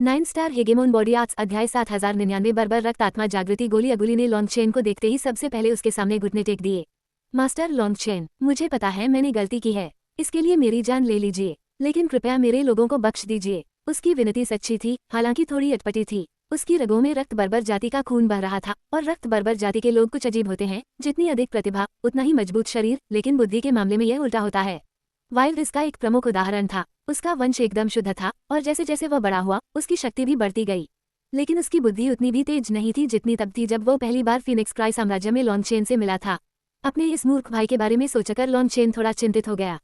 9 star हेगेमोन body arts अध्याय 7099 बर्बर रक्त आत्मा जागृति गोली। अगुली ने लॉन्गचेन को देखते ही सबसे पहले उसके सामने घुटने टेक दिए। मास्टर लॉन्गचेन, मुझे पता है मैंने गलती की है, इसके लिए मेरी जान ले लीजिए, लेकिन कृपया मेरे लोगों को बख्श दीजिए। उसकी विनती सच्ची थी, हालांकि थोड़ी अटपटी थी। उसकी रगों में रक्त बर्बर जाति का खून बह रहा था, और रक्त बर्बर जाति के लोग कुछ अजीब होते हैं, जितनी अधिक प्रतिभा उतना ही मजबूत शरीर, लेकिन बुद्धि के मामले में यह उल्टा होता है। वाइल्ड इसका एक प्रमुख उदाहरण था। उसका वंश एकदम शुद्ध था, और जैसे जैसे वह बड़ा हुआ उसकी शक्ति भी बढ़ती गई, लेकिन उसकी बुद्धि उतनी भी तेज नहीं थी जितनी तब थी जब वो पहली बार फीनिक्स क्राई साम्राज्य में लॉन्गचेन से मिला था। अपने इस मूर्ख भाई के बारे में सोचकर लॉन्गचेन थोड़ा चिंतित हो गया।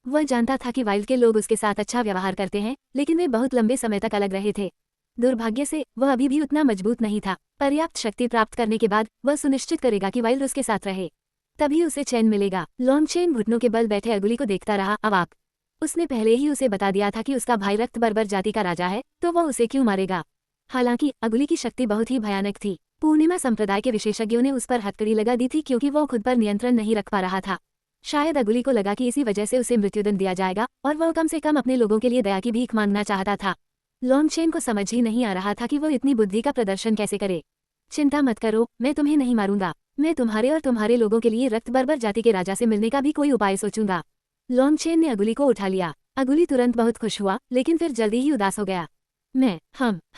वह जानता था कि वाइल्ड के लोग उसके साथ अच्छा व्यवहार करते हैं, लेकिन वे बहुत लंबे समय तक अलग रहे थे। दुर्भाग्य से वह अभी भी उतना मजबूत नहीं था। पर्याप्त शक्ति प्राप्त करने के बाद वह सुनिश्चित करेगा कि वाइल्ड उसके साथ रहे, तभी उसे चैन मिलेगा। लॉन्गचेन घुटनों के बल बैठे अगुली को देखता रहा, अवाक। उसने पहले ही उसे बता दिया था कि उसका भाई रक्त बर्बर जाति का राजा है, तो वह उसे क्यों मारेगा। हालांकि अगुली की शक्ति बहुत ही भयानक थी। पूर्णिमा संप्रदाय के विशेषज्ञों ने उस पर हथकड़ी लगा दी थी, क्योंकि वह खुद पर नियंत्रण नहीं रख पा रहा था। शायद अगुली को लगा कि इसी वजह से उसे मृत्युदंड दिया जाएगा, और वह कम से कम अपने लोगों के लिए दया की भीख मांगना चाहता था। लॉन्गचेन को समझ ही नहीं आ रहा था कि वो इतनी बुद्धि का प्रदर्शन कैसे करे। चिंता मत करो, मैं तुम्हें नहीं मारूंगा। मैं तुम्हारे और तुम्हारे लोगों के लिए रक्त बर्बर जाति के राजा से मिलने का भी कोई उपाय सोचूंगा। लॉन्गचेन ने अगुली को उठा लिया। अगुली तुरंत बहुत खुश हुआ, लेकिन फिर जल्दी ही उदास हो गया।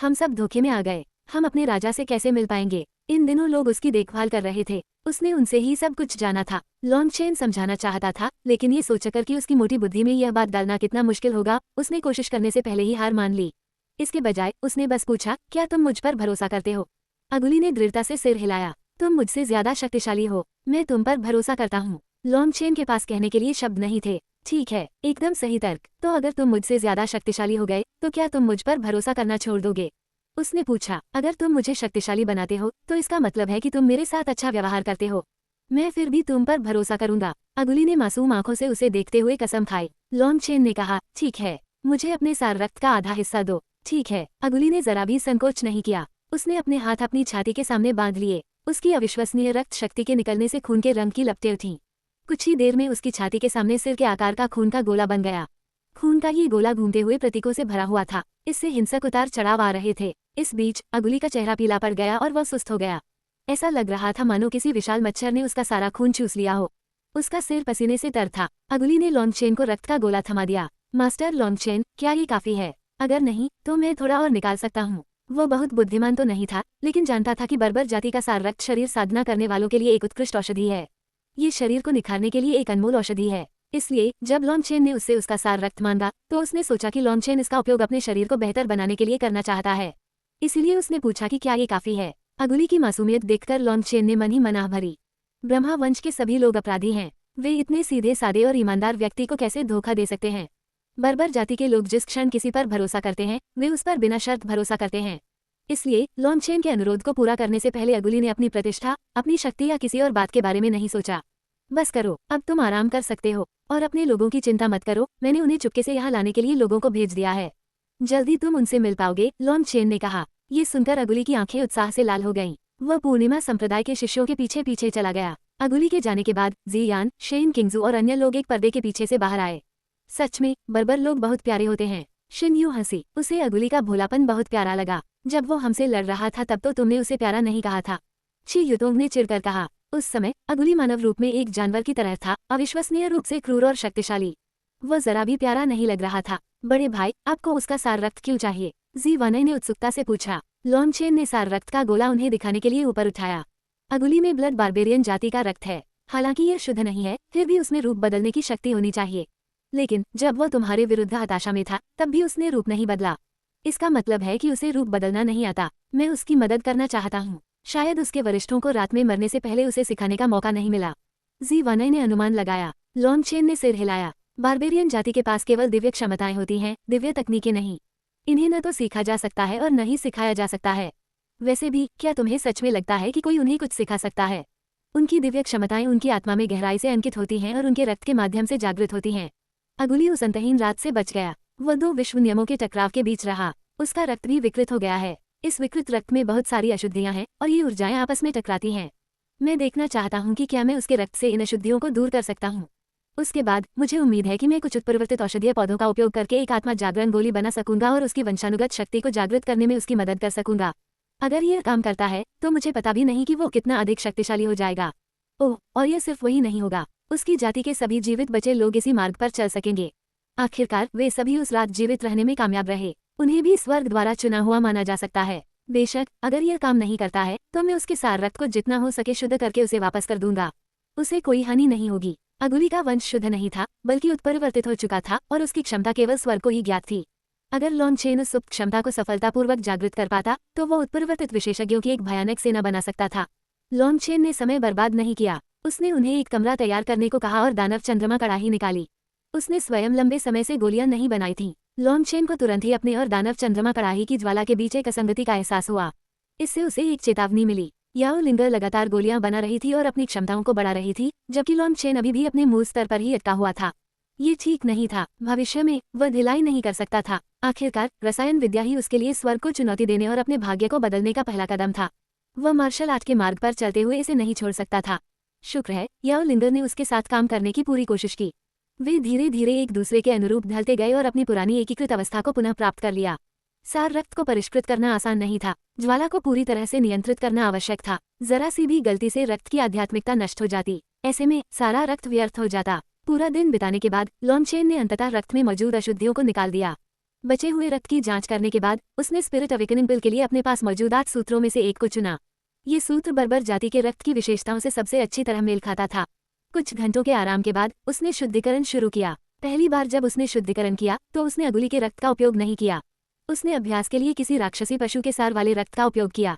हम सब धोखे में आ गए। हम अपने राजा से कैसे मिल पाएंगे। इन दिनों लोग उसकी देखभाल कर रहे थे, उसने उनसे ही सब कुछ जाना था। लॉन्गचेन समझाना चाहता था, लेकिन ये सोचकर कि उसकी मोटी बुद्धि में यह बात डालना कितना मुश्किल होगा, उसने कोशिश करने से पहले ही हार मान ली। इसके बजाय उसने बस पूछा, क्या तुम मुझ पर भरोसा करते हो। अगुली ने दृढ़ता से सिर हिलाया। तुम मुझसे ज्यादा शक्तिशाली हो, मैं तुम पर भरोसा करता हूँ। लॉन्गचेन के पास कहने के लिए शब्द नहीं थे। ठीक है, एकदम सही तर्क। तो अगर तुम मुझसे ज्यादा शक्तिशाली हो गए तो क्या तुम मुझ पर भरोसा करना छोड़ दोगे। उसने पूछा, अगर तुम मुझे शक्तिशाली बनाते हो तो इसका मतलब है कि तुम मेरे साथ अच्छा व्यवहार करते हो। मैं फिर भी तुम पर भरोसा करूंगा। अगुली ने मासूम आंखों से उसे देखते हुए कसम खाई। लॉन्गचेन ने कहा, ठीक है, मुझे अपने सार रक्त का आधा हिस्सा दो। ठीक है। अगुली ने जरा भी संकोच नहीं किया। उसने अपने हाथ अपनी छाती के सामने बांध लिए। उसकी अविश्वसनीय रक्त शक्ति के निकलने से खून के रंग की लपटें उठीं। कुछ ही देर में उसकी छाती के सामने सिर के आकार का खून का गोला बन गया। खून का ये गोला घूमते हुए प्रतीकों से भरा हुआ था। इससे हिंसक उतार चढ़ाव आ रहे थे। इस बीच अगुली का चेहरा पीला पड़ गया और वह सुस्त हो गया। ऐसा लग रहा था मानो किसी विशाल मच्छर ने उसका सारा खून चूस लिया हो। उसका सिर पसीने से तर था। अगुली ने लॉन्गचेन को रक्त का गोला थमा दिया। मास्टर लॉन्गचेन, क्या ये काफी है? अगर नहीं तो मैं थोड़ा और निकाल सकता हूँ। वो बहुत बुद्धिमान तो नहीं था, लेकिन जानता था कि बर्बर जाति का सार रक्त शरीर साधना करने वालों के लिए एक उत्कृष्ट औषधि है। ये शरीर को निखारने के लिए एक अनमोल औषधि है। इसलिए जब लॉन्गचेन ने उससे उसका सार रक्त मांगा तो उसने सोचा कि लॉन्गचेन इसका उपयोग अपने शरीर को बेहतर बनाने के लिए करना चाहता है। इसीलिए उसने पूछा कि क्या ये काफी है। अगुली की मासूमियत देखकर लॉन्गचेन ने मन ही मन आह भरी। ब्रह्मा वंश के सभी लोग अपराधी हैं। वे इतने सीधे सादे और ईमानदार व्यक्ति को कैसे धोखा दे सकते हैं। बर्बर जाति के लोग जिस क्षण किसी पर भरोसा करते हैं वे उस पर बिना शर्त भरोसा करते हैं। इसलिए लॉन्गचेन के अनुरोध को पूरा करने से पहले अगुली ने अपनी प्रतिष्ठा, अपनी शक्ति या किसी और बात के बारे में नहीं सोचा। बस करो, अब तुम आराम कर सकते हो, और अपने लोगों की चिंता मत करो। मैंने उन्हें चुपके से यहाँ लाने के लिए लोगों को भेज दिया है। जल्दी तुम उनसे मिल पाओगे, लॉन्गचेन ने कहा। ये सुनकर अगुली की आंखें उत्साह से लाल हो गईं। वह पूर्णिमा संप्रदाय के शिष्यों के पीछे पीछे चला गया। अगुली के जाने के बाद जियान, शेन किंगजू और अन्य लोग एक पर्दे के पीछे से बाहर आए। सच में बर्बर लोग बहुत प्यारे होते हैं। शिन यू हंसी। उसे अगुली का भोलापन बहुत प्यारा लगा। जब वो हमसे लड़ रहा था तब तो तुमने उसे प्यारा नहीं कहा था, ची युतोंग ने चिढ़कर कहा। उस समय अगुली मानव रूप में एक जानवर की तरह था, अविश्वसनीय रूप से क्रूर और शक्तिशाली। वह जरा भी प्यारा नहीं लग रहा था। बड़े भाई, आपको उसका सार रक्त क्यों चाहिए? जी वानई ने उत्सुकता से पूछा। लॉन्गचेन ने सार रक्त का गोला उन्हें दिखाने के लिए ऊपर उठाया। अगुली में ब्लड बार्बेरियन जाति का रक्त है। हालांकि यह शुद्ध नहीं है, फिर भी उसमें रूप बदलने की शक्ति होनी चाहिए। लेकिन जब वह तुम्हारे विरुद्ध हताशा में था तब भी उसने रूप नहीं बदला। इसका मतलब है कि उसे रूप बदलना नहीं आता। मैं उसकी मदद करना चाहता हूँ। शायद उसके वरिष्ठों को रात में मरने से पहले उसे सिखाने का मौका नहीं मिला। जी वानई ने अनुमान लगाया। लॉन्गचेन ने सिर हिलाया। बार्बेरियन जाति के पास केवल दिव्य क्षमताएं होती हैं, दिव्य तकनीकें नहीं। इन्हें न तो सीखा जा सकता है और न ही सिखाया जा सकता है। वैसे भी क्या तुम्हें सच में लगता है कि कोई उन्हें कुछ सिखा सकता है? उनकी दिव्य क्षमताएं उनकी आत्मा में गहराई से अंकित होती हैं और उनके रक्त के माध्यम से जागृत होती हैं। अगुली उस अंतहीन रात से बच गया। वह दो विश्व नियमों के टकराव के बीच रहा। उसका रक्त भी विकृत हो गया है। इस विकृत रक्त में बहुत सारी अशुद्धियां हैं और ये ऊर्जाएं आपस में टकराती हैं। मैं देखना चाहता हूं कि क्या मैं उसके रक्त से इन अशुद्धियों को दूर कर सकता हूं। उसके बाद मुझे उम्मीद है कि मैं कुछ उत्परिवर्तित औषधीय पौधों का उपयोग करके एक आत्मा जागरण गोली बना सकूंगा और उसकी वंशानुगत शक्ति को जागृत करने में उसकी मदद कर सकूंगा। अगर यह काम करता है तो मुझे पता भी नहीं कि वो कितना अधिक शक्तिशाली हो जाएगा। ओह, और यह सिर्फ वही नहीं होगा, उसकी जाति के सभी जीवित बचे लोग इसी मार्ग पर चल सकेंगे। आखिरकार वे सभी उस रात जीवित रहने में कामयाब रहे। उन्हें भी स्वर्ग द्वारा चुना हुआ माना जा सकता है। बेशक अगर यह काम नहीं करता है तो मैं उसके सार रक्त को जितना हो सके शुद्ध करके उसे वापस कर दूंगा। उसे कोई हानि नहीं होगी। अगुली का वंश शुद्ध नहीं था बल्कि उत्परिवर्तित हो चुका था और उसकी क्षमता केवल स्वर्ग को ही ज्ञात थी। अगर लॉन्चेन उस सुप्त क्षमता को सफलतापूर्वक जागृत कर पाता तो वह उत्परिवर्तित विशेषज्ञों की एक भयानक सेना बना सकता था। लॉन्चेन ने समय बर्बाद नहीं किया। उसने उन्हें एक कमरा तैयार करने को कहा और दानव चंद्रमा कड़ाही निकाली। उसने स्वयं लंबे समय से गोलियां नहीं बनाई थीं। लॉन्चेन को तुरंत ही अपने और दानव चंद्रमा कड़ाही की ज्वाला के बीच एक असंगति का एहसास हुआ। इससे उसे एक चेतावनी मिली। याओ लिंगर लगातार गोलियां बना रही थी और अपनी क्षमताओं को बढ़ा रही थी, जबकि लॉन्चेन अभी भी अपने मूल स्तर पर ही अटका हुआ था। ये ठीक नहीं था। भविष्य में वह ढिलाई नहीं कर सकता था। आखिरकार रसायन विद्या ही उसके लिए स्वर्ग को चुनौती देने और अपने भाग्य को बदलने का पहला कदम था। वह मार्शल आर्ट के मार्ग पर चलते हुए इसे नहीं छोड़ सकता था। शुक्र है याओ लिंगर ने उसके साथ काम करने की पूरी कोशिश की। वे धीरे धीरे एक दूसरे के अनुरूप ढलते गए और अपनी पुरानी एकीकृत अवस्था को पुनः प्राप्त कर लिया। सार रक्त को परिष्कृत करना आसान नहीं था। ज्वाला को पूरी तरह से नियंत्रित करना आवश्यक था। जरा सी भी गलती से रक्त की आध्यात्मिकता नष्ट हो जाती। ऐसे में सारा रक्त व्यर्थ हो जाता। पूरा दिन बिताने के बाद लॉन्चेन ने अंततः रक्त में मौजूद अशुद्धियों को निकाल दिया। बचे हुए रक्त की जांच करने के बाद उसने स्पिरिट अवेकनिंग पिल के लिए अपने पास मौजूद 8 सूत्रों में से एक को चुना। ये सूत्र बर्बर जाति के रक्त की विशेषताओं से सबसे अच्छी तरह मेल खाता था। कुछ घंटों के आराम के बाद उसने शुद्धिकरण शुरू किया। पहली बार जब उसने शुद्धिकरण किया तो उसने अगुली के रक्त का उपयोग नहीं किया। उसने अभ्यास के लिए किसी राक्षसी पशु के सार वाले रक्त का उपयोग किया।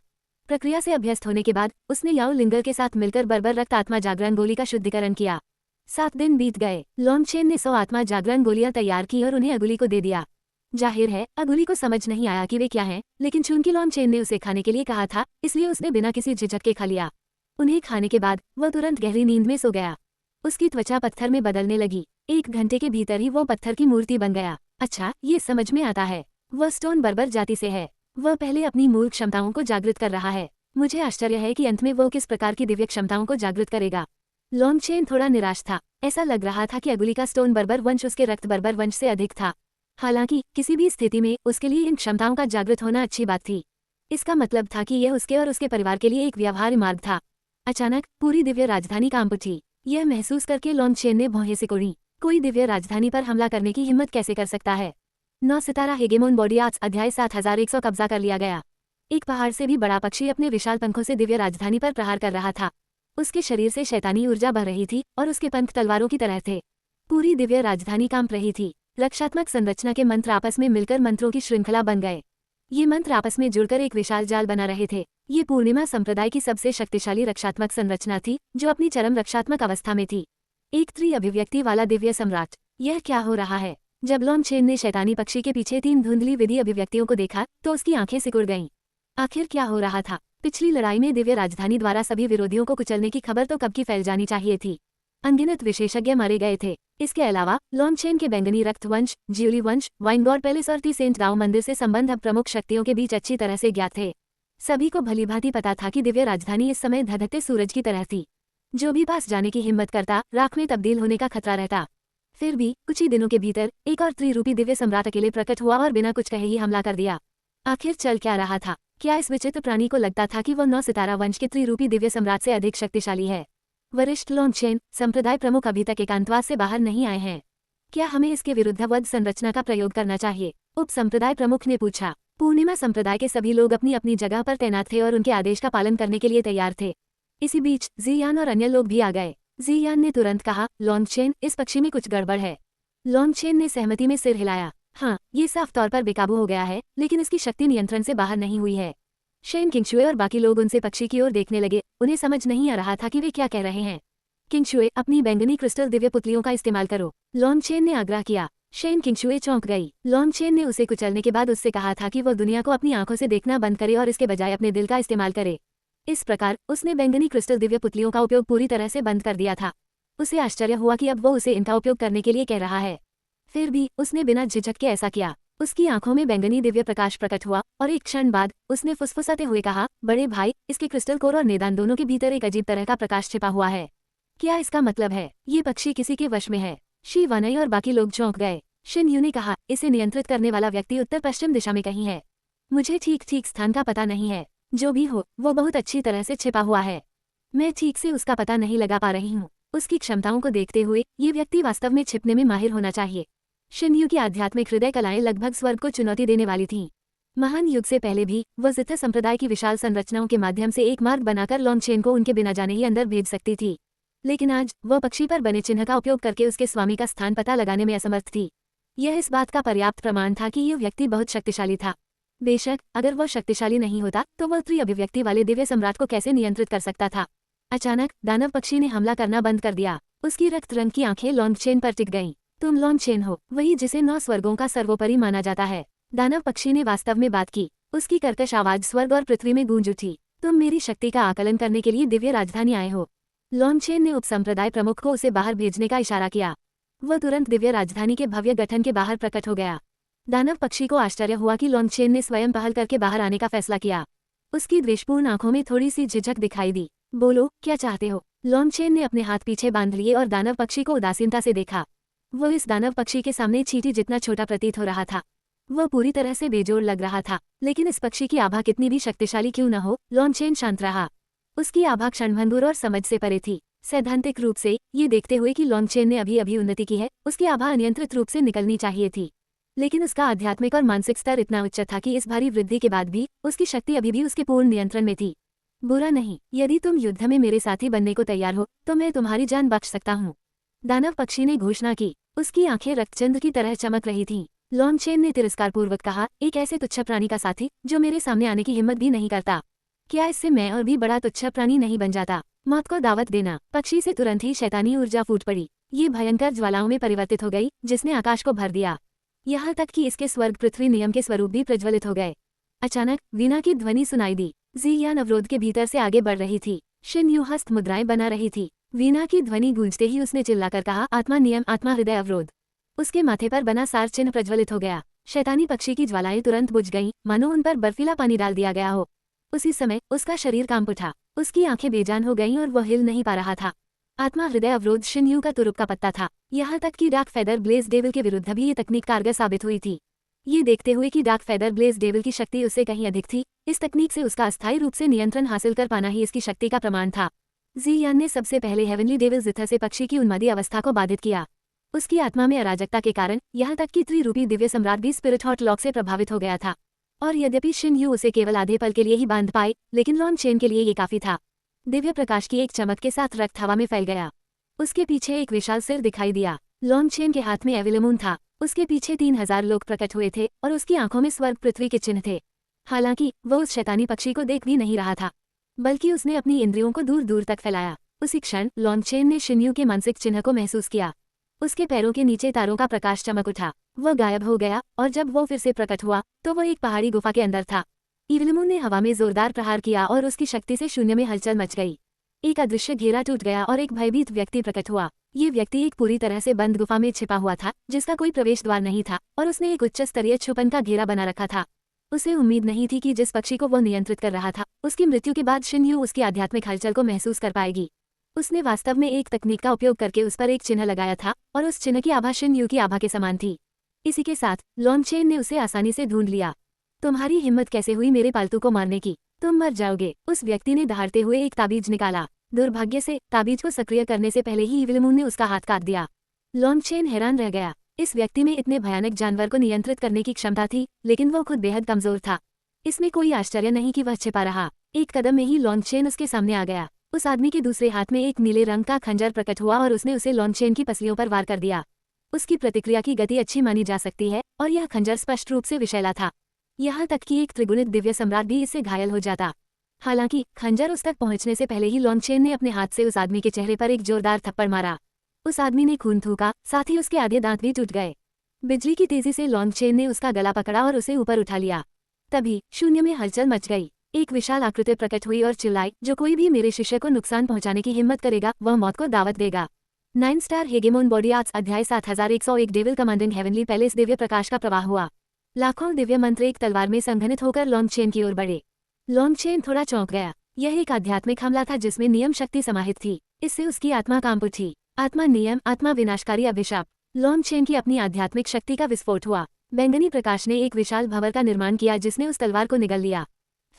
प्रक्रिया से अभ्यस्त होने के बाद उसने याओ लिंगर के साथ मिलकर बर्बर रक्त आत्मा जागरण गोली का शुद्धिकरण किया। 7 दिन बीत गए। लॉन्चेन ने 100 आत्मा जागरण गोलियां तैयार की और उन्हें अगुली को दे दिया। जाहिर है अगुली को समझ नहीं आया कि वे क्या हैं, लेकिन चूंकि लॉन्चेन ने उसे खाने के लिए कहा था इसलिए उसने बिना किसी झिझक के खा लिया। उन्हें खाने के बाद वह तुरंत गहरी नींद में सो गया। उसकी त्वचा पत्थर में बदलने लगी। 1 घंटे के भीतर ही वो पत्थर की मूर्ति बन गया। अच्छा, ये समझ में आता है। वह स्टोन बर्बर जाति से है। वह पहले अपनी मूल क्षमताओं को जागृत कर रहा है। मुझे आश्चर्य है कि अंत में वो किस प्रकार की दिव्य क्षमताओं को जागृत करेगा। लॉन्चेन थोड़ा निराश था। ऐसा लग रहा था कि अगुली का स्टोन बर्बर वंश उसके रक्त बर्बर वंश से अधिक था। हालांकि किसी भी स्थिति में उसके लिए इन क्षमताओं का जागृत होना अच्छी बात थी। इसका मतलब था कि यह उसके और उसके परिवार के लिए एक व्यवहार्य मार्ग था। अचानक पूरी दिव्य राजधानी कांप उठी। यह महसूस करके लॉन्चेन ने भौहें सिकोड़ी। कोई दिव्य राजधानी पर हमला करने की हिम्मत कैसे कर सकता है। 9 सितारा हेगेमोन बॉडी आर्ट्स अध्याय 7100 कब्जा कर लिया गया। एक पहाड़ से भी बड़ा पक्षी अपने विशाल पंखों से दिव्य राजधानी पर प्रहार कर रहा था। उसके शरीर से शैतानी ऊर्जा बह रही थी और उसके पंख तलवारों की तरह थे। पूरी दिव्य राजधानी कांप रही थी। रक्षात्मक संरचना के मंत्र आपस में मिलकर मंत्रों की श्रृंखला बन गए। ये मंत्र आपस में जुड़कर एक विशाल जाल बना रहे थे। ये पूर्णिमा संप्रदाय की सबसे शक्तिशाली रक्षात्मक संरचना थी जो अपनी चरम रक्षात्मक अवस्था में थी। एक त्रि-अभिव्यक्ति वाला दिव्य सम्राट। यह क्या हो रहा है। जब लॉन्चेन ने शैतानी पक्षी के पीछे 3 धुंधली विधि अभिव्यक्तियों को देखा तो उसकी आंखें सिकुड़ गईं। आखिर क्या हो रहा था। पिछली लड़ाई में दिव्य राजधानी द्वारा सभी विरोधियों को कुचलने की खबर तो कब की फैल जानी चाहिए थी। अनगिनत विशेषज्ञ मारे गए थे। इसके अलावा लॉन्चेन के बैंगनी रक्त वंश, ज्यूली वंश, वाइनगॉड पैलेस और टी सेंट गांव मंदिर से संबंध अब प्रमुख शक्तियों के बीच अच्छी तरह से ज्ञात थे। सभी को भलीभांति पता था कि दिव्य राजधानी इस समय धधकते सूरज की तरह थी। जो भी पास जाने की हिम्मत करता राख में तब्दील होने का खतरा रहता। फिर भी कुछ ही दिनों के भीतर एक और त्रिरूपी दिव्य सम्राट अकेले प्रकट हुआ और बिना कुछ कहे ही हमला कर दिया। आखिर चल क्या रहा था। क्या इस विचित्र प्राणी को लगता था कि वह 9 सितारा वंश के त्रिरूपी दिव्य सम्राट से अधिक शक्तिशाली है। वरिष्ठ लॉन्चेन संप्रदाय प्रमुख अभी तक एकांतवास से बाहर नहीं आए हैं। क्या हमें इसके विरुद्ध वध संरचना का प्रयोग करना चाहिए। उप संप्रदाय प्रमुख ने पूछा। पूर्णिमा संप्रदाय के सभी लोग अपनी अपनी जगह पर तैनात थे और उनके आदेश का पालन करने के लिए तैयार थे। इसी बीच जियान और अन्य लोग भी आ गए। जियान ने तुरंत कहा, लॉन्चेन, इस पक्षी में कुछ गड़बड़ है। लॉन्चेन ने सहमति में सिर हिलाया। हाँ, ये साफ तौर पर बेकाबू हो गया है, लेकिन इसकी शक्ति नियंत्रण से बाहर नहीं हुई है। शेन किंगशुए और बाकी लोग उनसे पक्षी की ओर देखने लगे। उन्हें समझ नहीं आ रहा था कि वे क्या कह रहे हैं। किंगशुए, अपनी बैंगनी क्रिस्टल दिव्य पुतलियों का इस्तेमाल करो, लॉन्चेन ने आग्रह किया। शेन किंगशुए चौंक गई। लॉन्चेन ने उसे कुचलने के बाद उससे कहा था कि वह दुनिया को अपनी आंखों से देखना बंद करे और इसके बजाय अपने दिल का इस्तेमाल करे। इस प्रकार उसने बैंगनी क्रिस्टल दिव्य पुतलियों का उपयोग पूरी तरह से बंद कर दिया था। उसे आश्चर्य हुआ कि अब वो उसे इनका उपयोग करने के लिए कह रहा है। फिर भी उसने बिना झिझक के ऐसा किया। उसकी आंखों में बैंगनी दिव्य प्रकाश प्रकट हुआ और एक क्षण बाद उसने फुसफुसाते हुए कहा, बड़े भाई, इसके क्रिस्टल कोर और निदान दोनों के भीतर एक अजीब तरह का प्रकाश छिपा हुआ है। क्या इसका मतलब है ये पक्षी किसी के वश में है? शी वनई और बाकी लोग चौंक गए। शिन यू ने कहा, इसे नियंत्रित करने वाला व्यक्ति उत्तर पश्चिम दिशा में कहीं है। मुझे ठीक ठीक स्थान का पता नहीं है। जो भी हो वो बहुत अच्छी तरह से छिपा हुआ है। मैं ठीक से उसका पता नहीं लगा पा रही हूँ। उसकी क्षमताओं को देखते हुए ये व्यक्ति वास्तव में छिपने में माहिर होना चाहिए। शिन यू की आध्यात्मिक हृदय कलाएं लगभग स्वर्ग को चुनौती देने वाली थीं। महान युग से पहले भी वह जिथा संप्रदाय की विशाल संरचनाओं के माध्यम से एक मार्ग बनाकर लॉन्गचेन को उनके बिना जाने ही अंदर भेज सकती थी। लेकिन आज वह पक्षी पर बने चिन्ह का उपयोग करके उसके स्वामी का स्थान पता लगाने में असमर्थ थी। यह इस बात का पर्याप्त प्रमाण था कि यह व्यक्ति बहुत शक्तिशाली था। बेशक अगर वह शक्तिशाली नहीं होता तो वह त्रि अभिव्यक्ति वाले दिव्य सम्राट को कैसे नियंत्रित कर सकता था। अचानक दानव पक्षी ने हमला करना बंद कर दिया। उसकी रक्त रंग की आंखें लॉन्गचेन पर टिक गईं। तुम लॉन्गचेन हो, वही जिसे 9 स्वर्गों का सर्वोपरि माना जाता है। दानव पक्षी ने वास्तव में बात की। उसकी कर्कश आवाज स्वर्ग और पृथ्वी में गूंज उठी। तुम मेरी शक्ति का आकलन करने के लिए दिव्य राजधानी आए हो। लॉन्गचेन ने उपसंप्रदाय प्रमुख को उसे बाहर भेजने का इशारा किया। वह तुरंत दिव्य राजधानी के भव्य गठन के बाहर प्रकट हो गया। दानव पक्षी को आश्चर्य हुआ कि लॉन्गचेन ने स्वयं पहल करके बाहर आने का फैसला किया। उसकी द्वेषपूर्ण आंखों में थोड़ी सी झिझक दिखाई दी। बोलो, क्या चाहते हो? लॉन्गचेन ने अपने हाथ पीछे बांध लिए और दानव पक्षी को उदासीनता से देखा। वह इस दानव पक्षी के सामने चींटी जितना छोटा प्रतीत हो रहा था। वह पूरी तरह से बेजोड़ लग रहा था। लेकिन इस पक्षी की आभा कितनी भी शक्तिशाली क्यों न हो, लॉन्गचेन शांत रहा। उसकी आभा क्षणभंगुर और समझ से परे थी। सैद्धांतिक रूप से ये देखते हुए कि लॉन्गचेन ने अभी अभी उन्नति की है, उसकी आभा अनियंत्रित रूप से निकलनी चाहिए थी। लेकिन उसका आध्यात्मिक और मानसिक स्तर इतना उच्च था कि इस भारी वृद्धि के बाद भी उसकी शक्ति अभी भी उसके पूर्ण नियंत्रण में थी। बुरा नहीं, यदि तुम युद्ध में मेरे साथी बनने को तैयार हो तो मैं तुम्हारी जान बख्श सकता हूँ, दानव पक्षी ने घोषणा की। उसकी आंखें रक्तचंद्र की तरह चमक रही थीं। लॉन्गचेन ने तिरस्कारपूर्वक कहा, एक ऐसे तुच्छ प्राणी का साथी जो मेरे सामने आने की हिम्मत भी नहीं करता। क्या इससे मैं और भी बड़ा तुच्छ प्राणी नहीं बन जाता? मौत को दावत देना। पक्षी से तुरंत ही शैतानी ऊर्जा फूट पड़ी। ये भयंकर ज्वालाओं में परिवर्तित हो गई जिसने आकाश को भर दिया। यहाँ तक कि इसके स्वर्ग पृथ्वी नियम के स्वरूप भी प्रज्वलित हो गए। अचानक वीणा की ध्वनि सुनाई दी। ज़ियान अवरोध के भीतर से आगे बढ़ रही थी। शिन यू हस्त मुद्राएं बना रही थी। वीणा की ध्वनि गूंजते ही उसने चिल्लाकर कहा, आत्मा नियम, आत्मा हृदय अवरोध। उसके माथे पर बना सार चिन्ह प्रज्वलित हो गया। शैतानी पक्षी की ज्वालाएं तुरंत बुझ गईं, मानो उन पर बर्फीला पानी डाल दिया गया हो। उसी समय उसका शरीर कांप उठा। उसकी आंखें बेजान हो गईं और वह हिल नहीं पा रहा था। आत्मा हृदय अवरोध शिन यू का तुरुप का पत्ता था। यहाँ तक कि डार्क फेदर ब्लेज डेविल के विरुद्ध भी ये तकनीक कारगर साबित हुई थी। ये देखते हुए कि डार्क फेदर ब्लेज डेविल की शक्ति उससे कहीं अधिक थी, इस तकनीक से उसका अस्थायी रूप से नियंत्रण हासिल कर पाना ही इसकी शक्ति का प्रमाण था। ज़ियान ने सबसे पहले हेवनली डेविल जिथा से पक्षी की उन्मादी अवस्था को बाधित किया। उसकी आत्मा में अराजकता के कारण यहाँ तक कि त्रिरूपी दिव्य सम्राट भी स्पिरिट हॉट लॉक से प्रभावित हो गया था। और यद्यपि शिन यू उसे केवल आधे पल के लिए ही बांध पाए, लेकिन लॉन्गचेन के लिए ये काफी था। दिव्य प्रकाश की एक चमक के साथ रक्त हवा में फैल गया। उसके पीछे एक विशाल सिर दिखाई दिया। लॉन्गचेन के हाथ में एविलमून था। उसके पीछे 3000 लोग प्रकट हुए थे और उसकी आंखों में स्वर्ग पृथ्वी के चिन्ह थे। हालांकि वह उस शैतानी पक्षी को देख भी नहीं रहा था, बल्कि उसने अपनी इंद्रियों को दूर दूर तक फैलाया। उसी क्षण लॉन्गचेन ने शिन यू के मानसिक चिन्ह को महसूस किया। उसके पैरों के नीचे तारों का प्रकाश चमक उठा। वह गायब हो गया और जब वो फिर से प्रकट हुआ तो वह एक पहाड़ी गुफा के अंदर था। एविलमून ने हवा में जोरदार प्रहार किया और उसकी शक्ति से शून्य में हलचल मच गई। एक अदृश्य घेरा टूट गया और एक भयभीत व्यक्ति प्रकट हुआ। ये व्यक्ति एक पूरी तरह से बंद गुफा में छिपा हुआ था, जिसका कोई प्रवेश द्वार नहीं था और उसने एक उच्च स्तरीय छुपन का घेरा बना रखा था। उसे उम्मीद नहीं थी कि जिस पक्षी को वह नियंत्रित कर रहा था, उसकी मृत्यु के बाद शिन यू उसकी आध्यात्मिक हलचल को महसूस कर पाएगी। उसने वास्तव में एक तकनीक का उपयोग करके उस पर एक चिन्ह लगाया था और उस चिन्ह की आभा शिन यू की आभा के समान थी। इसी के साथ लॉन्गचेन ने उसे आसानी से ढूंढ लिया। तुम्हारी हिम्मत कैसे हुई मेरे पालतू को मारने की? तुम मर जाओगे। उस व्यक्ति ने दहाड़ते हुए एक ताबीज निकाला। दुर्भाग्य से ताबीज को सक्रिय करने से पहले ही एविलमून ने उसका हाथ काट दिया। लॉन्गचेन हैरान रह गया। इस व्यक्ति में इतने भयानक जानवर को नियंत्रित करने की क्षमता थी, लेकिन वह खुद बेहद कमजोर था। इसमें कोई आश्चर्य नहीं कि वह छिपा रहा। एक कदम में ही लॉन्गचेन उसके सामने आ गया। उस आदमी के दूसरे हाथ में एक नीले रंग का खंजर प्रकट हुआ और उसने उसे लॉन्गचेन की पसलियों पर वार कर दिया। उसकी प्रतिक्रिया की गति अच्छी मानी जा सकती है और यह खंजर स्पष्ट रूप से विषैला था। यहाँ तक कि एक त्रिगुणित दिव्य सम्राट भी इससे घायल हो जाता। हालांकि खंजर उस तक पहुंचने से पहले ही लॉन्गचेन ने अपने हाथ से उस आदमी के चेहरे पर एक जोरदार थप्पड़ मारा। उस आदमी ने खून थूका, साथ ही उसके आधे दांत भी टूट गए। बिजली की तेजी से लॉन्गचेन ने उसका गला पकड़ा और उसे ऊपर उठा लिया। तभी शून्य में हलचल मच गई। एक विशाल आकृति प्रकट हुई और चिल्लाई, जो कोई भी मेरे शिष्य को नुकसान पहुंचाने की हिम्मत करेगा वह मौत को दावत देगा। 9 स्टार हेगेमोन बॉडी आर्ट्स अध्याय 7101 devil commanding heavenly palace. Divya Prakash का प्रवाह हुआ। लाखों दिव्य मंत्र एक तलवार में संघनित होकर लॉन्गचेन की ओर बढ़े। लॉन्गचेन थोड़ा चौंक गया। यह एक आध्यात्मिक हमला था जिसमें नियम शक्ति समाहित थी। इससे उसकी आत्मा कांप उठी। आत्मा नियम, आत्मा विनाशकारी अभिशाप। लॉन्गचेन की अपनी आध्यात्मिक शक्ति का विस्फोट हुआ। बैंगनी प्रकाश ने एक विशाल भंवर का निर्माण किया जिसने उस तलवार को निगल लिया।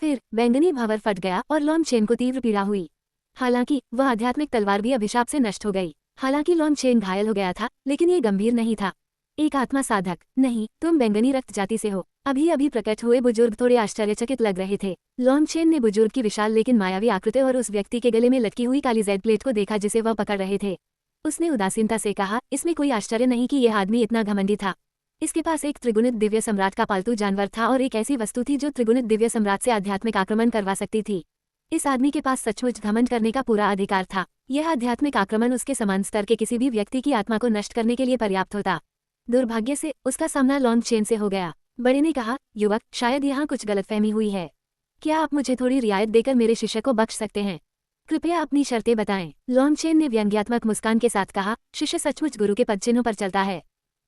फिर बैंगनी भंवर फट गया और लॉन्गचेन को तीव्र पीड़ा हुई। हालांकि वह आध्यात्मिक तलवार भी अभिशाप से नष्ट हो गई। हालांकि लॉन्गचेन घायल हो गया था, लेकिन ये गंभीर नहीं था। एक आत्मा साधक, नहीं, तुम बैंगनी रक्त जाति से हो। अभी अभी प्रकट हुए बुजुर्ग थोड़े आश्चर्यचकित लग रहे थे। लॉन्गचेन ने बुजुर्ग की विशाल लेकिन मायावी आकृति और उस व्यक्ति के गले में लटकी हुई काली जेड प्लेट को देखा जिसे वह पकड़ रहे थे। उसने उदासीनता से कहा, इसमें कोई आश्चर्य नहीं कि यह आदमी इतना घमंडी था। इसके पास एक त्रिगुणित दिव्य सम्राट का पालतू जानवर था और एक ऐसी वस्तु थी जो त्रिगुणित दिव्य सम्राट से आध्यात्मिक आक्रमण करवा सकती थी। इस आदमी के पास सचमुच घमंड करने का पूरा अधिकार था। यह आध्यात्मिक आक्रमण उसके समान स्तर के किसी भी व्यक्ति की आत्मा को नष्ट करने के लिए पर्याप्त होता। दुर्भाग्य से उसका सामना लॉन्गचेन से हो गया। बड़े ने कहा, युवक, शायद यहाँ कुछ गलतफहमी हुई है। क्या आप मुझे थोड़ी रियायत देकर मेरे शिष्य को बख्श सकते हैं? कृपया अपनी शर्तें बताएं। लॉन्गचेन ने व्यंग्यात्मक मुस्कान के साथ कहा, शिष्य सचमुच गुरु के पदचिन्हों पर चलता है।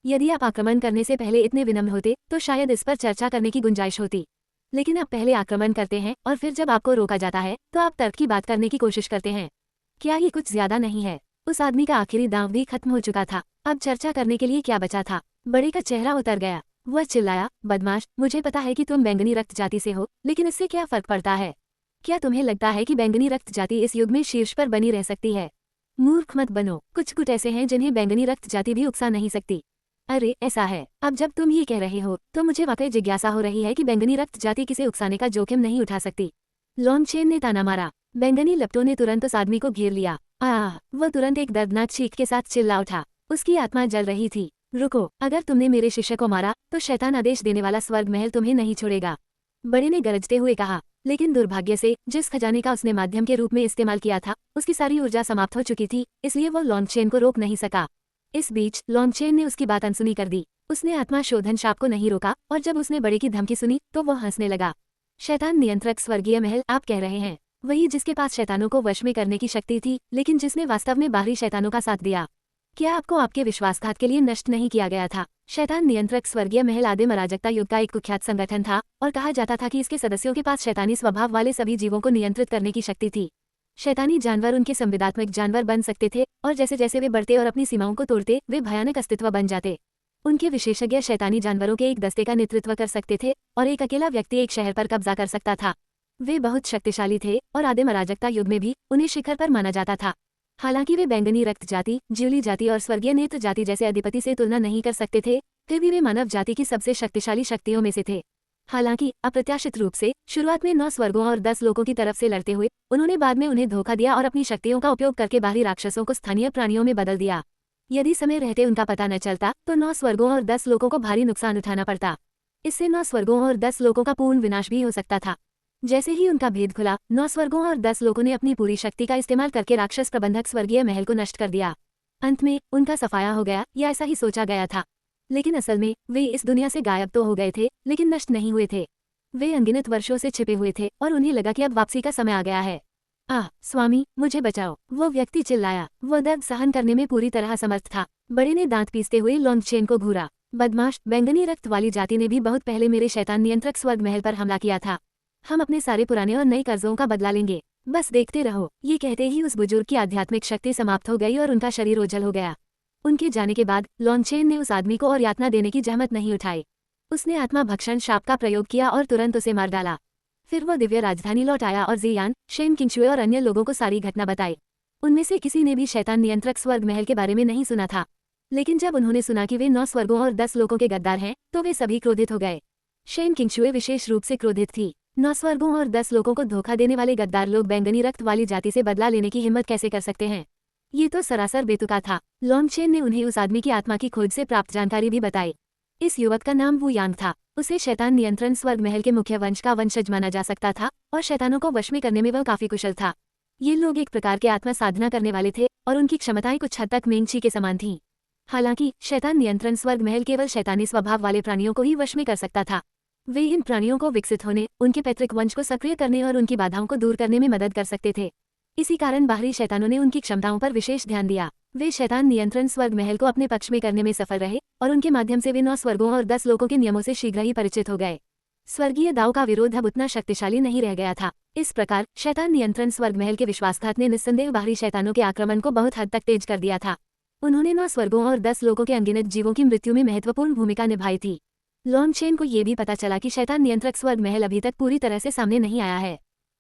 यदि आप आक्रमण करने से पहले इतने विनम्र होते तो शायद इस पर चर्चा करने की गुंजाइश होती। लेकिन आप पहले आक्रमण करते हैं और फिर जब आपको रोका जाता है तो आप तर्क की बात करने की कोशिश करते हैं। क्या ये कुछ ज्यादा नहीं है? उस आदमी का आखिरी दांव भी खत्म हो चुका था। अब चर्चा करने के लिए क्या बचा था? बड़े का चेहरा उतर गया। वह चिल्लाया, बदमाश, मुझे पता है कि तुम बैंगनी रक्त जाति से हो, लेकिन इससे क्या फर्क पड़ता है? क्या तुम्हें लगता है कि बैंगनी रक्त जाति इस युग में शीर्ष पर बनी रह सकती है? मूर्ख मत बनो। कुछ ऐसे हैं जिन्हें बैंगनी रक्त जाति भी उकसा नहीं सकती। अरे ऐसा है? अब जब तुम ये कह रहे हो तो मुझे वाकई जिज्ञासा हो रही है कि बैंगनी रक्त जाति किसे उकसाने का जोखिम नहीं उठा सकती। लॉन्गचेन ने ताना मारा। बैंगनी लपटों ने तुरंत उस आदमी को घेर लिया। वह तुरंत एक दर्दनाक चीख के साथ चिल्ला उठा। उसकी आत्मा जल रही थी। रुको, अगर तुमने मेरे शिष्य को मारा तो शैतान आदेश देने वाला स्वर्ग महल तुम्हें नहीं छोड़ेगा। बड़े ने गरजते हुए कहा। लेकिन दुर्भाग्य से जिस खजाने का उसने माध्यम के रूप में इस्तेमाल किया था उसकी सारी ऊर्जा समाप्त हो चुकी थी, इसलिए वो लॉन्गचेन को रोक नहीं सका। इस बीच लॉन्गचेन ने उसकी बात अनसुनी कर दी। उसने आत्मा शोधन शाप को नहीं रोका और जब उसने बड़े की धमकी सुनी तो वह हंसने लगा। शैतान नियंत्रक स्वर्गीय महल आप कह रहे हैं? वही जिसके पास शैतानों को वश में करने की शक्ति थी, लेकिन जिसने वास्तव में बाहरी शैतानों का साथ दिया। क्या आपको आपके विश्वासघात के लिए नष्ट नहीं किया गया था? शैतान नियंत्रक स्वर्गीय महल आदिम अराजकता युग का एक कुख्यात संगठन था और कहा जाता था कि इसके सदस्यों के पास शैतानी स्वभाव वाले सभी जीवों को नियंत्रित करने की शक्ति थी। शैतानी जानवर उनके संविदात्मक जानवर बन सकते थे और जैसे जैसे वे बढ़ते और अपनी सीमाओं को तोड़ते वे भयानक अस्तित्व बन जाते। उनके विशेषज्ञ शैतानी जानवरों के एक दस्ते का नेतृत्व कर सकते थे और एक अकेला व्यक्ति एक शहर पर कब्जा कर सकता था। वे बहुत शक्तिशाली थे और आदिम अराजकता युग में भी उन्हें शिखर पर माना जाता था। हालांकि वे बैंगनी रक्त जाति, ज्यूली जाति और स्वर्गीय नेत्र जाति जैसे अधिपति से तुलना नहीं कर सकते थे, फिर भी वे मानव जाति की सबसे शक्तिशाली शक्तियों में से थे। हालांकि अप्रत्याशित रूप से शुरुआत में 9 स्वर्गों और 10 लोकों की तरफ से लड़ते हुए उन्होंने बाद में उन्हें धोखा दिया और अपनी शक्तियों का उपयोग करके बाहरी राक्षसों को स्थानीय प्राणियों में बदल दिया। यदि समय रहते उनका पता न चलता तो 9 स्वर्गों और 10 लोकों को भारी नुकसान उठाना पड़ता। इससे 9 स्वर्गों और 10 लोकों का पूर्ण विनाश भी हो सकता था। जैसे ही उनका भेद खुला, 9 स्वर्गों और 10 लोगों ने अपनी पूरी शक्ति का इस्तेमाल करके राक्षस प्रबंधक स्वर्गीय महल को नष्ट कर दिया। अंत में उनका सफाया हो गया, या ऐसा ही सोचा गया था। लेकिन असल में वे इस दुनिया से गायब तो हो गए थे, लेकिन नष्ट नहीं हुए थे। वे अनगिनत वर्षों से छिपे हुए थे और उन्हें लगा कि अब वापसी का समय आ गया है। स्वामी, मुझे बचाओ, वो व्यक्ति चिल्लाया। वो दर्द सहन करने में पूरी तरह असमर्थ था। बड़े ने दांत पीसते हुए लॉन्गचेन को घूरा। बदमाश, बैंगनी रक्त वाली जाति ने भी बहुत पहले मेरे शैतान नियंत्रक स्वर्ग महल पर हमला किया था। हम अपने सारे पुराने और नए कर्जों का बदला लेंगे, बस देखते रहो। ये कहते ही उस बुजुर्ग की आध्यात्मिक शक्ति समाप्त हो गई और उनका शरीर ओझल हो गया। उनके जाने के बाद लॉन्गचेन ने उस आदमी को और यातना देने की जहमत नहीं उठाई। उसने आत्मा भक्षण शाप का प्रयोग किया और तुरंत उसे मार डाला। फिर वो दिव्य राजधानी लौट आया और जियान, शेन किंगशुए और अन्य लोगों को सारी घटना बताई। उनमें से किसी ने भी शैतान नियंत्रक स्वर्ग महल के बारे में नहीं सुना था, लेकिन जब उन्होंने सुना कि वे 9 स्वर्गों और 10 लोगों के गद्दार हैं तो वे सभी क्रोधित हो गए। शेन किंगशुए विशेष रूप से क्रोधित थी। 9 स्वर्गों और 10 लोगों को धोखा देने वाले गद्दार लोग बैंगनी रक्त वाली जाति से बदला लेने की हिम्मत कैसे कर सकते हैं? ये तो सरासर बेतुका था। लॉन्गचेन ने उन्हें उस आदमी की आत्मा की खोज से प्राप्त जानकारी भी बताई। इस युवक का नाम वू यांग था। उसे शैतान नियंत्रण स्वर्ग महल के मुख्य वंश का वंशज माना जा सकता था और शैतानों को वश में करने में वह काफी कुशल था। ये लोग एक प्रकार के आत्मा साधना करने वाले थे और उनकी क्षमताएं कुछ हद तक मेंगची के समान थीं। हालांकि शैतान नियंत्रण स्वर्ग महल केवल शैतानी स्वभाव वाले प्राणियों को ही वश में कर सकता था। वे इन प्राणियों को विकसित होने, उनके पैतृक वंश को सक्रिय करने और उनकी बाधाओं को दूर करने में मदद कर सकते थे। इसी कारण बाहरी शैतानों ने उनकी क्षमताओं पर विशेष ध्यान दिया। वे शैतान नियंत्रण स्वर्ग महल को अपने पक्ष में करने में सफल रहे और उनके माध्यम से वे 9 स्वर्गों और 10 लोकों के नियमों से शीघ्र ही परिचित हो गए। स्वर्गीय दाऊ का विरोध अब उतना शक्तिशाली नहीं रह गया था। इस प्रकार शैतान नियंत्रण स्वर्ग महल के विश्वासघात ने निस्संदेह बाहरी शैतानों के आक्रमण को बहुत हद तक तेज कर दिया था। उन्होंने 9 स्वर्गों और 10 लोगों के अनगिनत जीवों की मृत्यु में महत्वपूर्ण भूमिका निभाई थी। लॉन्गचेन को ये भी पता चला कि शैतान नियंत्रक स्वर्ग महल अभी तक पूरी तरह से सामने नहीं आया है।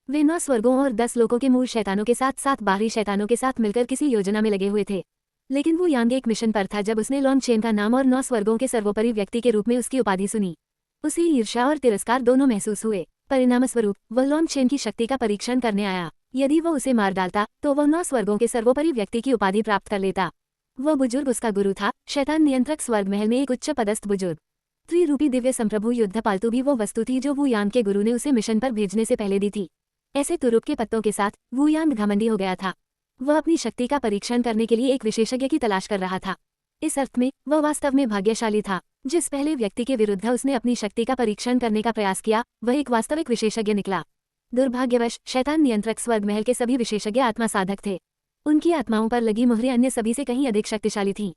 वे 9 स्वर्गों और 10 लोगों के मूल शैतानों के साथ साथ बाहरी शैतानों के साथ मिलकर किसी योजना में लगे हुए थे। लेकिन वो यांग एक मिशन पर था जब उसने लॉन्गचेन का नाम और 9 स्वर्गों के सर्वोपरि व्यक्ति के रूप में उसकी उपाधि सुनी। उसे ईर्ष्या और तिरस्कार दोनों महसूस हुए। परिणामस्वरूप वह लॉन्गचेन की शक्ति का परीक्षण करने आया। यदि वह उसे मार डालता तो वह 9 स्वर्गों के सर्वोपरि व्यक्ति की उपाधि प्राप्त कर लेता। वह बुजुर्ग उसका गुरु था, शैतान नियंत्रक स्वर्ग महल में एक उच्च पदस्थ बुजुर्ग त्रिरूपी दिव्य संप्रभु युद्ध पालतू भी वो वस्तु थी जो वू यांग के गुरु ने उसे मिशन पर भेजने से पहले दी थी। ऐसे तुरुप के पत्तों के साथ वू यांग घमंडी हो गया था। वह अपनी शक्ति का परीक्षण करने के लिए एक विशेषज्ञ की तलाश कर रहा था। इस अर्थ में वह वास्तव में भाग्यशाली था। जिस पहले व्यक्ति के विरुद्ध उसने अपनी शक्ति का परीक्षण करने का प्रयास किया वह एक वास्तविक विशेषज्ञ निकला। दुर्भाग्यवश शैतान नियंत्रक स्वर्ग महल के सभी विशेषज्ञ आत्मा साधक थे। उनकी आत्माओं पर लगी मुहरें अन्य सभी से कहीं अधिक शक्तिशाली थीं।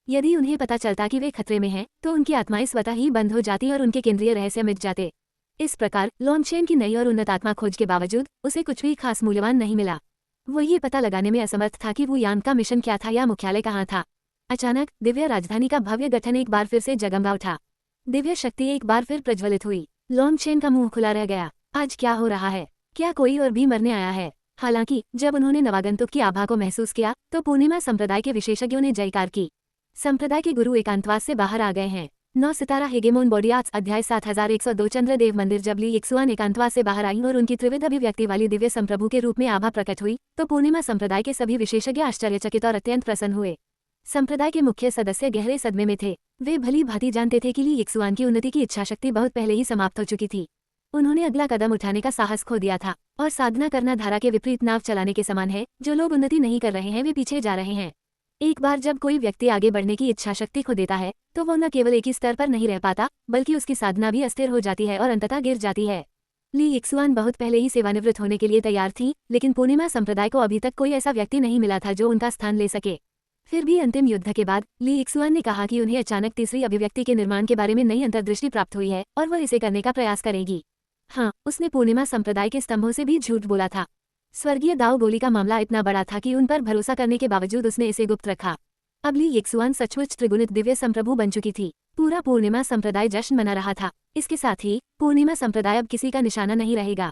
यदि उन्हें पता चलता कि वे खतरे में हैं, तो उनकी आत्माएं स्वतः ही बंद हो जाती और उनके केंद्रीय रहस्य मिट जाते। इस प्रकार लॉन्गचेन की नई और उन्नत आत्मा खोज के बावजूद उसे कुछ भी खास मूल्यवान नहीं मिला। वो ये पता लगाने में असमर्थ था कि वू यांग का मिशन क्या था या मुख्यालय कहाँ था। अचानक दिव्य राजधानी का भव्य गठन एक बार फिर से जगमगा उठा। दिव्य शक्ति एक बार फिर प्रज्वलित हुई। लॉन्गचेन का मुंह खुला रह गया। आज क्या हो रहा है? क्या कोई और भी मरने आया है? हालांकि जब उन्होंने नवागंतुक की आभा को महसूस किया तो पूर्णिमा संप्रदाय के विशेषज्ञों ने जयकार की। संप्रदाय के गुरु एकांतवास से बाहर आ गए हैं। 9 सितारा हेगेमोन बॉडी आर्ट्स अध्याय 7102 चंद्रदेव मंदिर। जब ली यिक्सुआन एकांतवास से बाहर आई और उनकी त्रिविध अभिव्यक्ति वाली दिव्य संप्रभु के रूप में आभा प्रकट हुई तो पूर्णिमा संप्रदाय के सभी विशेषज्ञ आश्चर्यचकित और अत्यंत प्रसन्न हुए। संप्रदाय के मुख्य सदस्य गहरे सदमे में थे। वे भली भांति जानते थे कि ली यिक्सुआन की उन्नति की इच्छाशक्ति बहुत पहले ही समाप्त हो चुकी थी। उन्होंने अगला कदम उठाने का साहस खो दिया था और साधना करना धारा के विपरीत नाव चलाने के समान है। जो लोग उन्नति नहीं कर रहे हैं वे पीछे जा रहे हैं। एक बार जब कोई व्यक्ति आगे बढ़ने की इच्छा शक्ति खो देता है तो वो न केवल एक ही स्तर पर नहीं रह पाता बल्कि उसकी साधना भी अस्थिर हो जाती है और अंततः गिर जाती है। ली यिक्सुआन बहुत पहले ही सेवानिवृत्त होने के लिए तैयार थी, लेकिन पूर्णिमा संप्रदाय को अभी तक कोई ऐसा व्यक्ति नहीं मिला था जो उनका स्थान ले सके। फिर भी अंतिम युद्ध के बाद ली यिक्सुआन ने कहा कि उन्हें अचानक तीसरी अभिव्यक्ति के निर्माण के बारे में नई अंतर्दृष्टि प्राप्त हुई है और वह इसे करने का प्रयास करेगी। हाँ, उसने पूर्णिमा संप्रदाय के स्तंभों से भी झूठ बोला था। स्वर्गीय दाऊ गोली का मामला इतना बड़ा था कि उन पर भरोसा करने के बावजूद उसने इसे गुप्त रखा। अब ली यिक्सुआन सचमुच त्रिगुणित दिव्य संप्रभु बन चुकी थी। पूरा पूर्णिमा संप्रदाय जश्न मना रहा था। इसके साथ ही पूर्णिमा संप्रदाय अब किसी का निशाना नहीं रहेगा।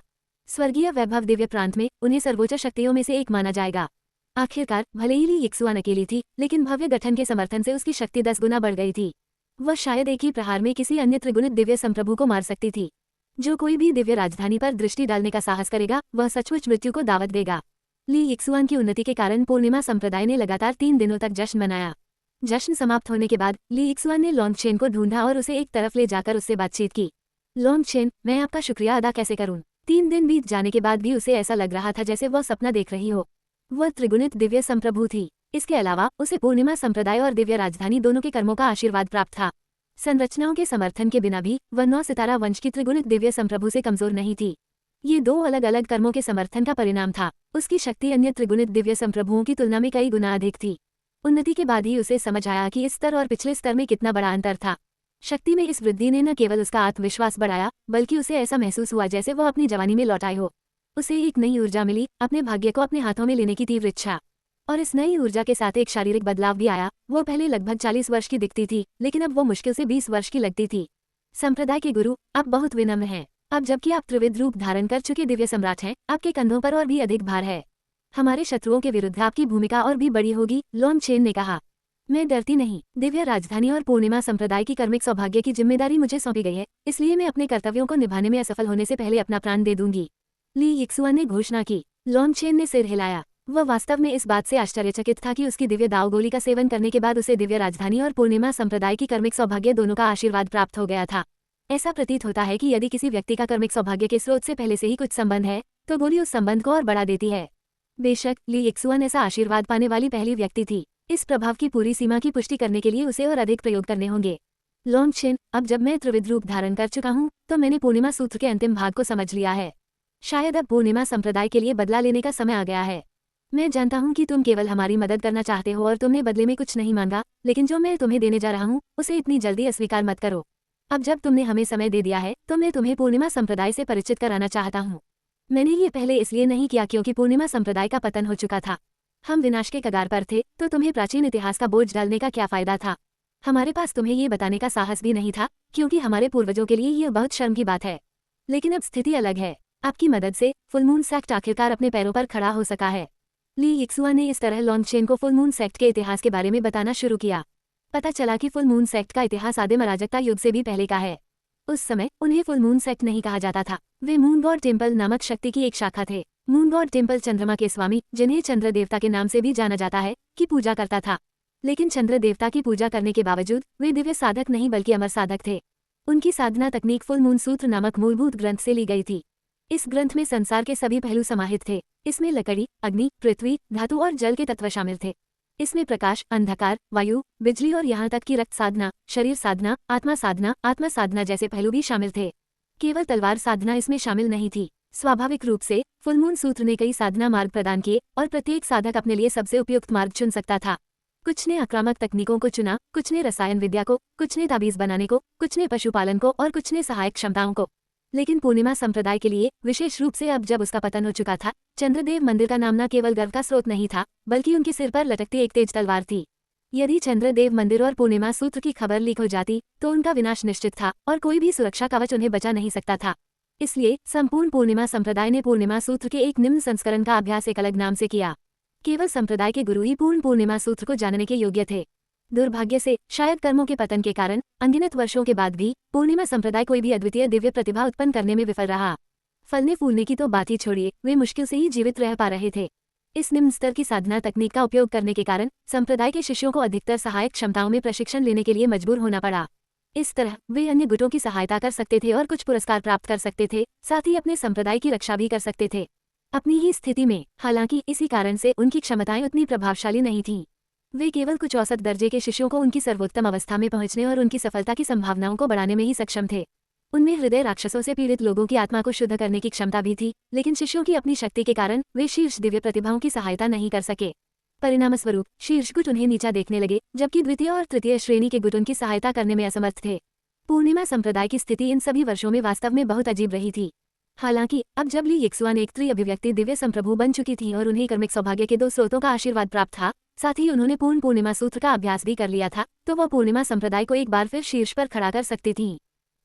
स्वर्गीय वैभव दिव्य प्रांत में उन्हें सर्वोच्च शक्तियों में से एक माना जाएगा। आखिरकार भले ही ली यिक्सुआन अकेली थी, लेकिन भव्य गठन के समर्थन से उसकी शक्ति 10 गुना बढ़ गई थी। वह शायद एक ही प्रहार में किसी अन्य त्रिगुणित दिव्य संप्रभु को मार सकती थी। जो कोई भी दिव्य राजधानी पर दृष्टि डालने का साहस करेगा वह सचमुच मृत्यु को दावत देगा। ली यिक्सुआन की उन्नति के कारण पूर्णिमा संप्रदाय ने लगातार 3 दिनों तक जश्न मनाया। जश्न समाप्त होने के बाद ली यिक्सुआन ने लॉन्गचेन को ढूंढा और उसे एक तरफ ले जाकर उससे बातचीत की। लॉन्गचेन, मैं आपका शुक्रिया अदा कैसे करूं? 3 दिन बीत जाने के बाद भी उसे ऐसा लग रहा था जैसे वह सपना देख रही हो। वह त्रिगुणित दिव्य संप्रभु थी। इसके अलावा उसे पूर्णिमा संप्रदाय और दिव्य राजधानी दोनों के कर्मों का आशीर्वाद प्राप्त था। संरचनाओं के समर्थन के बिना भी वह 9 सितारा वंश की त्रिगुणित दिव्य संप्रभु से कमजोर नहीं थी। ये 2 अलग अलग कर्मों के समर्थन का परिणाम था। उसकी शक्ति अन्य त्रिगुणित दिव्य संप्रभुओं की तुलना में कई गुना अधिक थी। उन्नति के बाद ही उसे समझ आया कि इस स्तर और पिछले स्तर में कितना बड़ा अंतर था। शक्ति में इस वृद्धि ने न केवल उसका आत्मविश्वास बढ़ाया बल्कि उसे ऐसा महसूस हुआ जैसे वह अपनी जवानी में लौट आई हो। उसे एक नई ऊर्जा मिली, अपने भाग्य को अपने हाथों में लेने की तीव्र इच्छा। और इस नई ऊर्जा के साथ एक शारीरिक बदलाव भी आया। वो पहले लगभग 40 वर्ष की दिखती थी, लेकिन अब वो मुश्किल से 20 वर्ष की लगती थी। संप्रदाय के गुरु अब बहुत विनम्र हैं। अब जबकि आप त्रिविध रूप धारण कर चुके दिव्य सम्राट हैं, आपके कंधों पर और भी अधिक भार है। हमारे शत्रुओं के विरुद्ध आपकी भूमिका और भी बड़ी होगी, लॉन्गचेन ने कहा। मैं डरती नहीं। दिव्य राजधानी और पूर्णिमा संप्रदाय की कर्मिक सौभाग्य की जिम्मेदारी मुझे सौंपी गई है, इसलिए मैं अपने कर्तव्यों को निभाने में असफल होने से पहले अपना प्राण दे दूंगी, ली यिक्सुआन ने घोषणा की। लॉन्गचेन ने सिर हिलाया। वह वास्तव में इस बात से आश्चर्यचकित था कि उसकी दिव्य दाव गोली का सेवन करने के बाद उसे दिव्य राजधानी और पूर्णिमा संप्रदाय की कर्मिक सौभाग्य दोनों का आशीर्वाद प्राप्त हो गया था। ऐसा प्रतीत होता है कि यदि किसी व्यक्ति का कर्मिक सौभाग्य के स्रोत से पहले से ही कुछ संबंध है तो गोली उस संबंध को और बढ़ा देती है। बेशक ली यिक्सुआन ऐसा आशीर्वाद पाने वाली पहली व्यक्ति थी। इस प्रभाव की पूरी सीमा की पुष्टि करने के लिए उसे और अधिक प्रयोग करने होंगे। लॉन्गचेन, अब जब मैं त्रिविध रूप धारण कर चुका हूँ तो मैंने पूर्णिमा सूत्र के अंतिम भाग को समझ लिया है। शायद अब पूर्णिमा संप्रदाय के लिए बदला लेने का समय आ गया है। मैं जानता हूँ कि तुम केवल हमारी मदद करना चाहते हो और तुमने बदले में कुछ नहीं मांगा, लेकिन जो मैं तुम्हें देने जा रहा हूँ उसे इतनी जल्दी अस्वीकार मत करो। अब जब तुमने हमें समय दे दिया है तो मैं तुम्हें पूर्णिमा संप्रदाय से परिचित कराना चाहता हूँ। मैंने ये पहले इसलिए नहीं किया क्योंकि पूर्णिमा संप्रदाय का पतन हो चुका था। हम विनाश के कगार पर थे तो तुम्हें प्राचीन इतिहास का बोझ डालने का क्या फायदा था। हमारे पास तुम्हें ये बताने का साहस भी नहीं था क्योंकि हमारे पूर्वजों के लिए ये बहुत शर्म की बात है। लेकिन अब स्थिति अलग है। आपकी मदद से फुल मून सेक्ट आखिरकार अपने पैरों पर खड़ा हो सका है। ली यिक्सुआ ने इस तरह लॉन्गचेन को फुल मून सेक्ट के इतिहास के बारे में बताना शुरू किया। पता चला कि फुल मून सेक्ट का इतिहास आदिम अराजकता युग से भी पहले का है। उस समय उन्हें फुल मून सेक्ट नहीं कहा जाता था। वे मून गॉड टेम्पल नामक शक्ति की एक शाखा थे। मून गॉड टेम्पल चंद्रमा के स्वामी, जिन्हें चंद्र देवता के नाम से भी जाना जाता है, की पूजा करता था। लेकिन चंद्र देवता की पूजा करने के बावजूद वे दिव्य साधक नहीं बल्कि अमर साधक थे। उनकी साधना तकनीक फुल मून सूत्र नामक मूलभूत ग्रंथ से ली गई थी। इस ग्रंथ में संसार के सभी पहलू समाहित थे। इसमें लकड़ी, अग्नि, पृथ्वी, धातु और जल के तत्व शामिल थे। इसमें प्रकाश, अंधकार, वायु, बिजली और यहाँ तक कि रक्त साधना, शरीर साधना, आत्मा साधना जैसे पहलू भी शामिल थे। केवल तलवार साधना इसमें शामिल नहीं थी। स्वाभाविक रूप से फुल मून सूत्र ने कई साधना मार्ग प्रदान किए और प्रत्येक साधक अपने लिए सबसे उपयुक्त मार्ग चुन सकता था। कुछ ने आक्रामक तकनीकों को चुना, कुछ ने रसायन विद्या को, कुछ ने ताबीज बनाने को, कुछ ने पशुपालन को और कुछ ने सहायक क्षमताओं को। लेकिन पूर्णिमा संप्रदाय के लिए, विशेष रूप से अब जब उसका पतन हो चुका था, चंद्रदेव मंदिर का नाम न केवल गर्व का स्रोत नहीं था बल्कि उनके सिर पर लटकती एक तेज तलवार थी। यदि चंद्रदेव मंदिर और पूर्णिमा सूत्र की खबर लीक हो जाती तो उनका विनाश निश्चित था और कोई भी सुरक्षा कवच उन्हें बचा नहीं सकता था। इसलिए संपूर्ण पूर्णिमा संप्रदाय ने पूर्णिमा सूत्र के एक निम्न संस्करण का अभ्यास एक अलग नाम से किया। केवल संप्रदाय के गुरु ही पूर्ण पूर्णिमा सूत्र को जानने के योग्य थे। दुर्भाग्य से शायद कर्मों के पतन के कारण अनगिनत वर्षों के बाद भी पूर्णिमा संप्रदाय कोई भी अद्वितीय दिव्य प्रतिभा उत्पन्न करने में विफल रहा। फलने फूलने की तो बात ही छोड़िए, वे मुश्किल से ही जीवित रह पा रहे थे। इस निम्न स्तर की साधना तकनीक का उपयोग करने के कारण संप्रदाय के शिष्यों को अधिकतर सहायक क्षमताओं में प्रशिक्षण लेने के लिए मजबूर होना पड़ा। इस तरह वे अन्य गुटों की सहायता कर सकते थे और कुछ पुरस्कार प्राप्त कर सकते थे, साथ ही अपने संप्रदाय की रक्षा भी कर सकते थे। अपनी ही स्थिति में, हालांकि इसी कारण से उनकी क्षमताएं उतनी प्रभावशाली नहीं थीं। वे केवल कुछ औसत दर्जे के शिष्यों को उनकी सर्वोत्तम अवस्था में पहुंचने और उनकी सफलता की संभावनाओं को बढ़ाने में ही सक्षम थे। उनमें हृदय राक्षसों से पीड़ित लोगों की आत्मा को शुद्ध करने की क्षमता भी थी, लेकिन शिष्यों की अपनी शक्ति के कारण वे शीर्ष दिव्य प्रतिभाओं की सहायता नहीं कर सके। परिणामस्वरूप शीर्ष गुट उन्हें नीचा देखने लगे, जबकि द्वितीय और तृतीय श्रेणी के गुट उनकी सहायता करने में असमर्थ थे। पूर्णिमा संप्रदाय की स्थिति इन सभी वर्षों में वास्तव में बहुत अजीब रही थी। हालांकि अब जब ली यिक्सुआन एक त्रि-अभिव्यक्ति दिव्य संप्रभु बन चुकी थी और उन्हें कर्मिक सौभाग्य के 2 स्रोतों का आशीर्वाद प्राप्त था, साथ ही उन्होंने पूर्ण पूर्णिमा सूत्र का अभ्यास भी कर लिया था, तो वह पूर्णिमा संप्रदाय को एक बार फिर शीर्ष पर खड़ा कर सकती थी।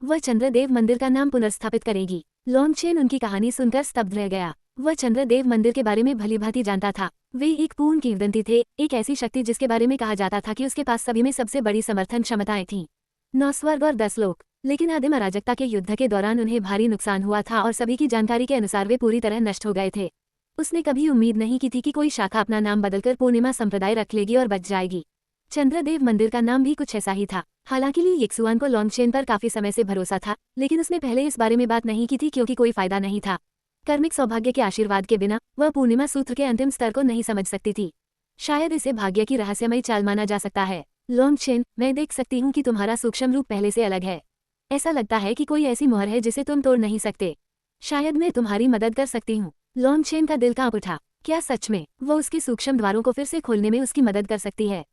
वह चंद्रदेव मंदिर का नाम पुनर्स्थापित करेगी। लॉन्गचेन उनकी कहानी सुनकर स्तब्ध रह गया। वह चंद्रदेव मंदिर के बारे में भलीभांति जानता था। वे एक पूर्ण किंवदंती थे, एक ऐसी शक्ति जिसके बारे में कहा जाता था कि उसके पास सभी में सबसे बड़ी समर्थन क्षमताएं थीं। 9 स्वर्ग और 10 लोक। लेकिन आदिम अराजकता के युद्ध के दौरान उन्हें भारी नुकसान हुआ था और सभी की जानकारी के अनुसार वे पूरी तरह नष्ट हो गए थे। उसने कभी उम्मीद नहीं की थी कि कोई शाखा अपना नाम बदलकर पूर्णिमा संप्रदाय रख लेगी और बच जाएगी। चंद्रदेव मंदिर का नाम भी कुछ ऐसा ही था। हालांकि ली यिक्सुआन को लॉन्गचेन पर काफी समय से भरोसा था, लेकिन उसने पहले इस बारे में बात नहीं की थी क्योंकि कोई फायदा नहीं था। कर्मिक सौभाग्य के आशीर्वाद के बिना वह पूर्णिमा सूत्र के अंतिम स्तर को नहीं समझ सकती थी। शायद इसे भाग्य की रहस्यमयी चाल माना जा सकता है। लॉन्गचेन, मैं देख सकती हूँ कि तुम्हारा सूक्ष्म रूप पहले से अलग है। ऐसा लगता है कि कोई ऐसी मोहर है जिसे तुम तोड़ नहीं सकते। शायद मैं तुम्हारी मदद कर सकती हूँ। लॉन्गचेन का दिल कांप उठा। क्या सच में वो उसके सूक्ष्म द्वारों को फिर से खोलने में उसकी मदद कर सकती है?